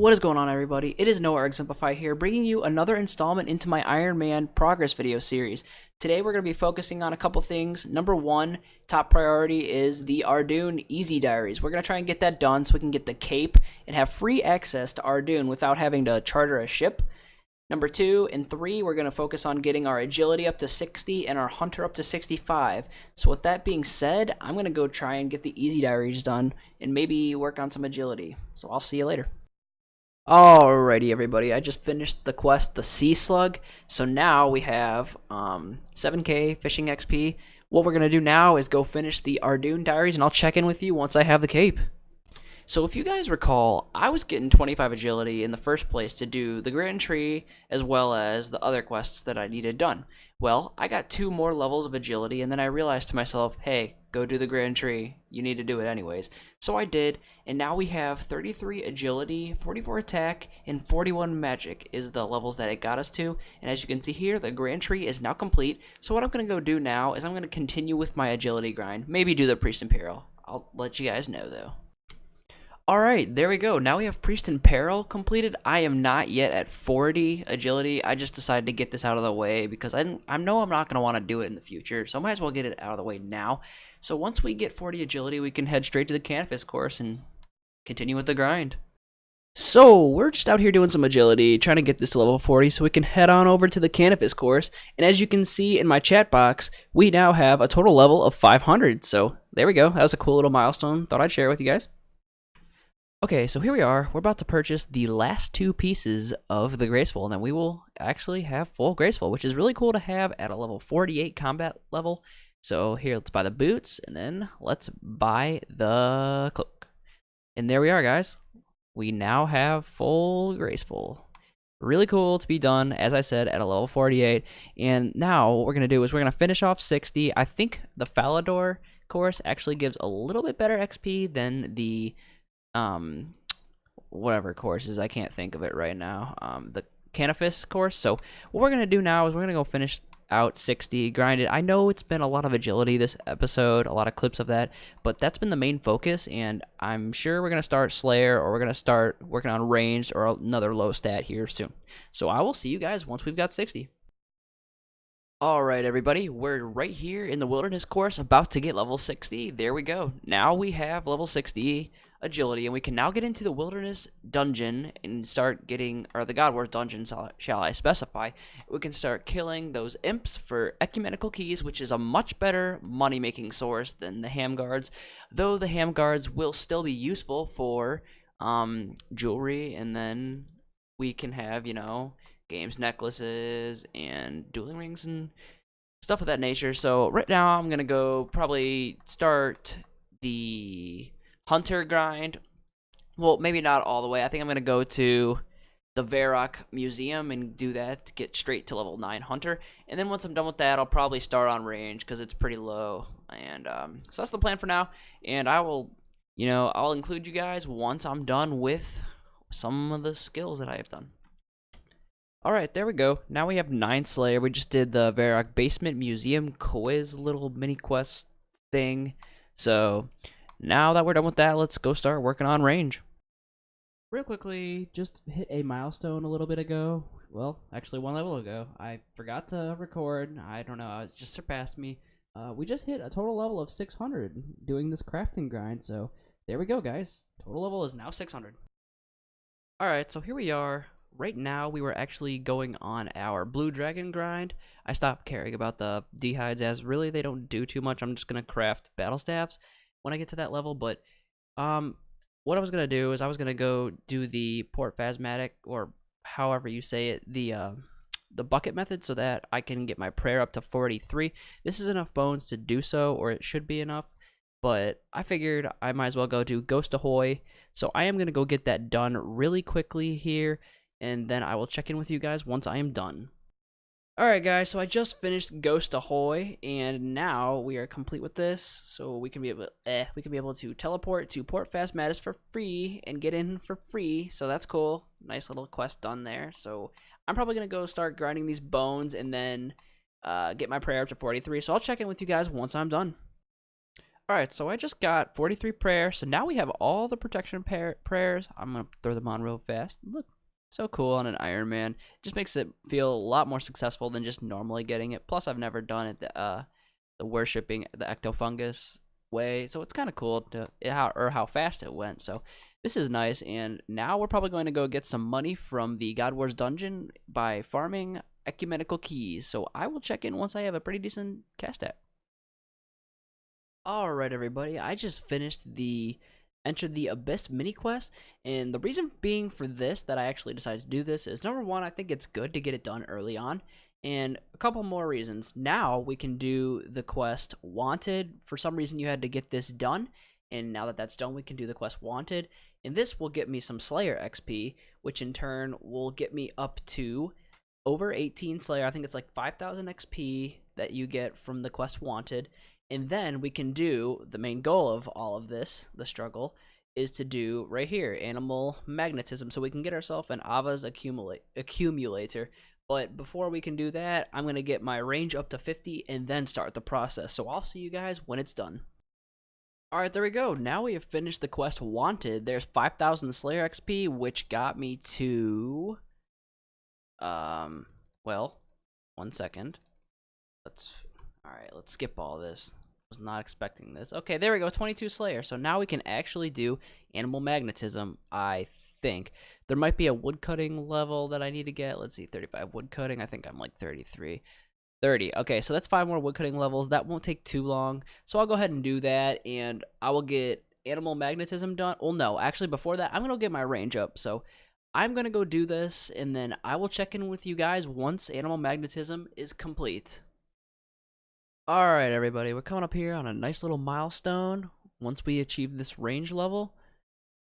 What is going on, everybody? It is Noah Exemplify here, bringing you another installment into my Iron Man progress video series. Today we're going to be focusing on a couple things. Number one, top priority is the Ardoon Easy Diaries. We're going to try and get that done so we can get the cape and have free access to Ardoon without having to charter a ship. Number 2 and 3, we're going to focus on getting our agility up to 60 and our hunter up to 65. So with that being said, I'm going to go try and get the easy diaries done and maybe work on some agility. So I'll see you later. Alrighty, everybody, I just finished the quest, the Sea Slug. So now we have 7k fishing XP. What we're going to do now is go finish the Ardoon diaries, and I'll check in with you once I have the cape. So if you guys recall, I was getting 25 agility in the first place to do the Grand Tree as well as the other quests that I needed done. Well, I got 2 more levels of agility, and then I realized to myself, hey, go do the Grand Tree. You need to do it anyways. So I did, and now we have 33 agility, 44 attack, and 41 magic is the levels that it got us to. And as you can see here, the Grand Tree is now complete. So what I'm going to go do now is I'm going to continue with my agility grind. Maybe do the Priest Imperial. I'll let you guys know, though. Alright, there we go. Now we have Priest in Peril completed. I am not yet at 40 agility. I just decided to get this out of the way because I know I'm not going to want to do it in the future, so I might as well get it out of the way now. So once we get 40 agility, we can head straight to the Canvas course and continue with the grind. So we're just out here doing some agility, trying to get this to level 40 so we can head on over to the Canvas course. And as you can see in my chat box, we now have a total level of 500. So there we go. That was a cool little milestone. Thought I'd share it with you guys. Okay, so here we are. We're about to purchase the last 2 pieces of the Graceful, and then we will actually have full Graceful, which is really cool to have at a level 48 combat level. So here, let's buy the boots, and then let's buy the cloak. And there we are, guys. We now have full Graceful. Really cool to be done, as I said, at a level 48. And now what we're going to do is we're going to finish off 60. I think the Falador course actually gives a little bit better XP than the whatever courses, I can't think of it right now, the Canifis course. So what we're gonna do now is we're gonna go finish out 60, grind it. I know it's been a lot of agility this episode, a lot of clips of that, but that's been the main focus, and I'm sure we're gonna start Slayer, or we're gonna start working on ranged or another low stat here soon. So I will see you guys once we've got 60. Alright, everybody, we're right here in the Wilderness course, about to get level 60. There we go. Now we have level 60 agility, and we can now get into the Wilderness dungeon and start getting, or the God Wars dungeon, shall I specify. We can start killing those imps for ecumenical keys, which is a much better money-making source than the ham guards, though the ham guards will still be useful for jewelry, and then we can have, you know, games necklaces and dueling rings and stuff of that nature. So right now I'm gonna go probably start the hunter grind. Well, maybe not all the way. I think I'm gonna go to the Varrock Museum and do that to get straight to level 9 hunter, and then once I'm done with that, I'll probably start on range because it's pretty low. And so that's the plan for now, and I will, you know, I'll include you guys once I'm done with some of the skills that I have done. Alright, there we go. Now we have 9 Slayer. We just did the Varrock Basement Museum quiz little mini quest thing. So now that we're done with that, let's go start working on range. Real quickly, just hit a milestone a little bit ago. Well, actually 1 level ago. I forgot to record. I don't know, it just surpassed me. We just hit a total level of 600 doing this crafting grind. So there we go, guys. Total level is now 600. Alright, so here we are. Right now, we were actually going on our Blue Dragon grind. I stopped caring about the dehides, as really they don't do too much. I'm just going to craft battle staffs when I get to that level. But what I was going to do is I was going to go do the Port Phasmatic, or however you say it, the bucket method, so that I can get my prayer up to 43. This is enough bones to do so, or it should be enough. But I figured I might as well go do Ghost Ahoy. So I am going to go get that done really quickly here, and then I will check in with you guys once I am done. Alright guys, so I just finished Ghost Ahoy, and now we are complete with this, so we can be able to teleport to Port Phasmatis for free and get in for free, so that's cool. Nice little quest done there. So I'm probably going to go start grinding these bones and then get my prayer up to 43, so I'll check in with you guys once I'm done. Alright, so I just got 43 prayers, so now we have all the protection prayers. I'm gonna throw them on real fast. Look, so cool on an Iron Man. Just makes it feel a lot more successful than just normally getting it. Plus, I've never done it the worshipping the ectofungus way, so it's kind of cool to how fast it went. So this is nice, and now we're probably going to go get some money from the God Wars dungeon by farming ecumenical keys. So I will check in once I have a pretty decent cast app. Alright everybody, I just finished the entered the Abyss mini quest, and the reason being for this that I actually decided to do this is number one, I think it's good to get it done early on, and a couple more reasons. Now we can do the quest Wanted. For some reason you had to get this done, and now that that's done we can do the quest Wanted, and this will get me some Slayer XP, which in turn will get me up to over 18 Slayer. I think it's like 5,000 XP that you get from the quest Wanted. And then we can do the main goal of all of this, the struggle, is to do right here, animal magnetism, so we can get ourselves an Ava's accumulator. But before we can do that, I'm going to get my range up to 50 and then start the process. So I'll see you guys when it's done. Alright, there we go. Now we have finished the quest Wanted. There's 5,000 Slayer XP, which got me to... well, 1 second. Alright, let's skip all this. Was not expecting this. Okay, there we go, 22 Slayer. So now we can actually do animal magnetism, I think. There might be a woodcutting level that I need to get. Let's see, 35 woodcutting. I think I'm like 33. 30. Okay, so that's 5 more woodcutting levels. That won't take too long. So I'll go ahead and do that, and I will get animal magnetism done. Well, no, actually before that, I'm going to get my range up. So I'm going to go do this, and then I will check in with you guys once animal magnetism is complete. Alright everybody, we're coming up here on a nice little milestone once we achieve this range level.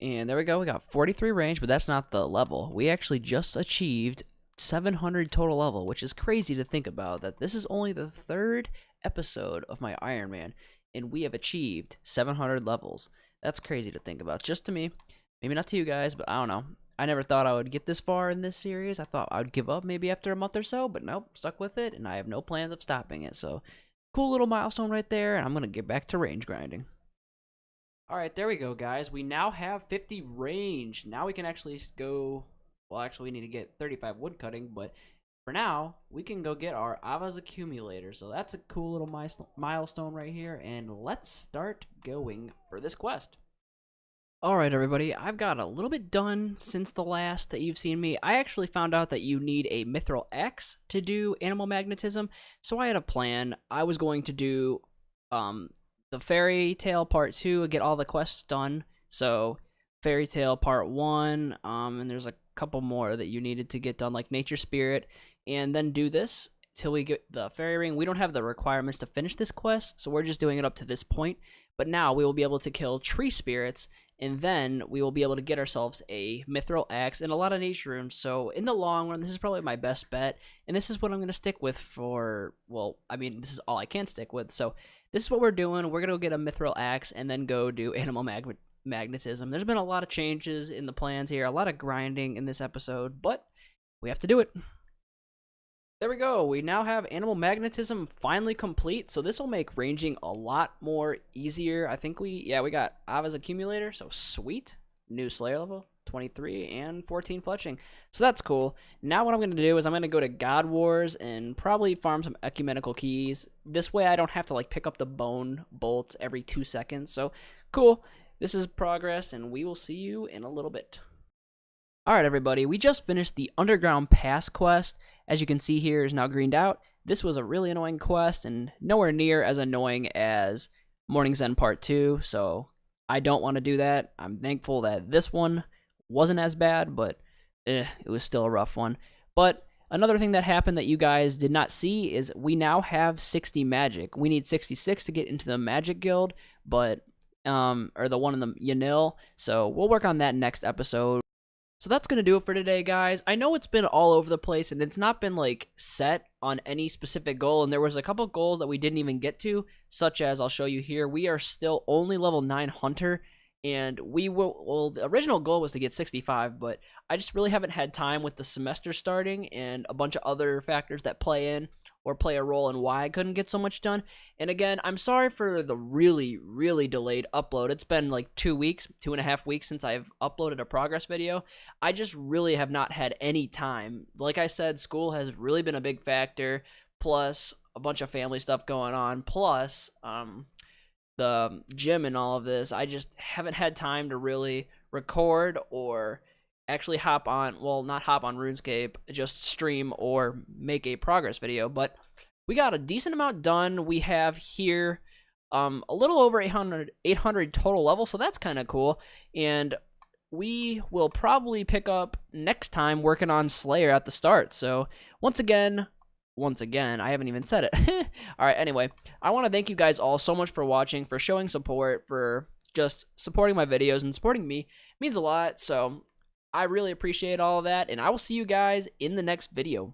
And there we go, we got 43 range, but that's not the level. We actually just achieved 700 total level, which is crazy to think about, that this is only the 3rd episode of my Iron Man, and we have achieved 700 levels. That's crazy to think about, just to me. Maybe not to you guys, but I don't know. I never thought I would get this far in this series. I thought I would give up maybe after a month or so, but nope, stuck with it, and I have no plans of stopping it, so... Cool little milestone right there, and I'm going to get back to range grinding. Alright, there we go, guys. We now have 50 range. Now we can actually go... Well, actually, we need to get 35 woodcutting, but for now, we can go get our Ava's accumulator. So that's a cool little milestone right here, and let's start going for this quest. Alright everybody, I've got a little bit done since the last that you've seen me. I actually found out that you need a mithril X to do animal magnetism, so I had a plan. I was going to do the Fairy Tale Part 2 and get all the quests done. So Fairy Tale Part 1, and there's a couple more that you needed to get done, like Nature Spirit, and then do this till we get the Fairy Ring. We don't have the requirements to finish this quest, so we're just doing it up to this point. But now we will be able to kill tree spirits, and then we will be able to get ourselves a mithril axe and a lot of nature runes. So in the long run, this is probably my best bet, and this is what I'm going to stick with for, well, I mean, this is all I can stick with. So this is what we're doing. We're going to go get a mithril axe and then go do animal magnetism. There's been a lot of changes in the plans here, a lot of grinding in this episode, but we have to do it. There we go. We now have animal magnetism finally complete, so this will make ranging a lot more easier. I think we got Ava's accumulator, so sweet. New Slayer level, 23 and 14 fletching. So that's cool. Now what I'm going to do is I'm going to go to God Wars and probably farm some ecumenical keys. This way I don't have to like pick up the bone bolts every 2 seconds. So cool. This is progress, and we will see you in a little bit. Alright everybody, we just finished the Underground Pass quest. As you can see here, is now greened out. This was a really annoying quest, and nowhere near as annoying as Morning's End Part 2, so I don't want to do that. I'm thankful that this one wasn't as bad, but it was still a rough one. But another thing that happened that you guys did not see is we now have 60 magic. We need 66 to get into the Magic Guild, but or the one in the Yanil, so we'll work on that next episode. So that's going to do it for today, guys. I know it's been all over the place, and it's not been, like, set on any specific goal, and there was a couple goals that we didn't even get to, such as, I'll show you here, we are still only level 9 Hunter, and we will, well, the original goal was to get 65, but I just really haven't had time with the semester starting and a bunch of other factors that play in. or play a role in why I couldn't get so much done. And again, I'm sorry for the really, really delayed upload. It's been like 2.5 weeks since I've uploaded a progress video. I just really have not had any time. Like I said, school has really been a big factor, plus a bunch of family stuff going on, plus the gym and all of this. I just haven't had time to really record or actually not hop on RuneScape, just stream or make a progress video. But we got a decent amount done. We have here a little over 800 total levels, so that's kind of cool. And we will probably pick up next time working on Slayer at the start. So once again, I haven't even said it. All right, anyway, I want to thank you guys all so much for watching, for showing support, for just supporting my videos and supporting me. It means a lot. So I really appreciate all of that, and I will see you guys in the next video.